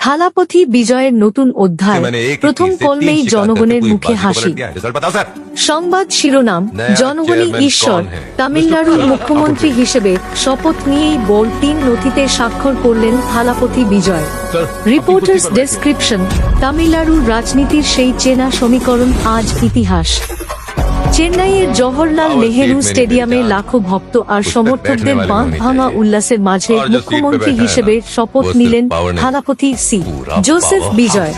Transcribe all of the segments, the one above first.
থালাপথি বিজয়ের নতুন অধ্যায়, প্রথম কলমেই জনগণের মুখে হাসি। সংবাদ শিরোনাম, জনগণই ঈশ্বর। তামিলনাড়ুর মুখ্যমন্ত্রী হিসেবে শপথ নিয়েই বোল্ড ৩ নথিতে স্বাক্ষর করলেন থালাপথি বিজয়। রিপোর্টার্স ডেসক্রিপশন, তামিলনাড়ুর রাজনীতির সেই চেনা সমীকরণ আজ ইতিহাস। চেন্নাইয়ের জওহরলাল নেহেরু স্টেডিয়ামে লাখো ভক্ত আর সমর্থকদের বাঁধ ভাঙা উল্লাসের মাঝে মুখ্যমন্ত্রী হিসেবে শপথ নিলেন থালাপথি সি জোসেফ বিজয়।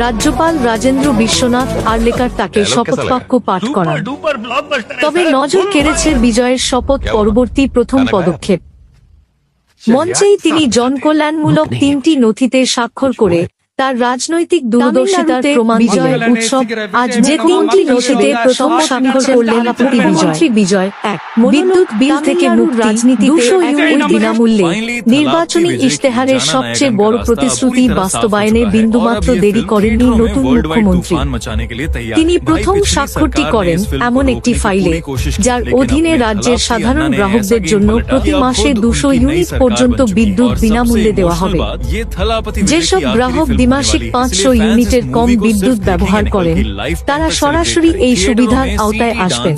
রাজ্যপাল রাজেন্দ্র বিশ্বনাথ আর্লেকার তাকে শপথবাক্য পাঠ করান। তবে নজর কেড়েছে বিজয়ের শপথ পরবর্তী প্রথম পদক্ষেপ। মঞ্চেই তিনি জনকল্যাণমূলক ৩টি নথিতে স্বাক্ষর করে তার রাজনৈতিক দূরদর্শিতার প্রমাণ বিজয়ের উৎসব। আজ যে ৩টি নথিতে প্রথম স্বাক্ষর করলেন মুখ্যমন্ত্রী বিজয়: ১. বিদ্যুৎ বিল থেকে মুক্তি, রাজনীতি ২০০ ইউনিট বিনামূল্যে। নির্বাচনী ইশতেহারের সবচেয়ে বড় প্রতিশ্রুতি বাস্তবায়নে বিন্দুমাত্র দেরি করেননি নতুন মুখ্যমন্ত্রী। তিনি প্রথম স্বাক্ষরটি করেন এমন একটি ফাইলে, যার অধীনে রাজ্যের সাধারণ গ্রাহকদের জন্য প্রতি মাসে ২০০ ইউনিট পর্যন্ত বিদ্যুৎ বিনামূল্যে দেওয়া হবে। যেসব গ্রাহক দ্বিমাসিক ৫০০ ইউনিটের কম বিদ্যুৎ ব্যবহার করেন, তারা সরাসরি এই সুবিধার আওতায় আসবেন।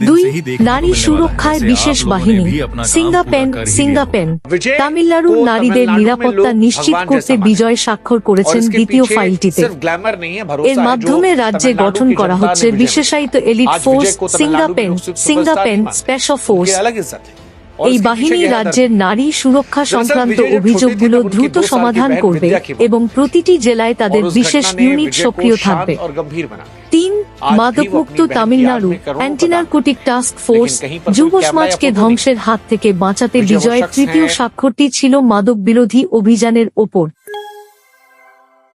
২. নারী সুরক্ষায় বিশেষ বাহিনী, সিঙ্গাপেন। তামিলনাড়ুর নারীদের নিরাপত্তা নিশ্চিত করতে বিজয় স্বাক্ষর করেছেন দ্বিতীয় ফাইলটিতে। এর মাধ্যমে রাজ্যে গঠন করা হচ্ছে বিশেষায়িত এলিট ফোর্স সিঙ্গাপেন স্পেশাল ফোর্স। এই বাহিনী রাজ্যের নারী সুরক্ষা সংক্রান্ত অভিযোগগুলো দ্রুত সমাধান করবে এবং প্রতিটি জেলায় তাদের বিশেষ ইউনিট সক্রিয় থাকবে। ৩. মাদকমুক্ত Tamil Nadu anti narcotic task force. যুব সমাজকে ধ্বংসের হাত থেকে বাঁচাতে বিজয়ের তৃতীয় স্বাক্ষরটি ছিল মাদক বিরোধী অভিযানের ওপর।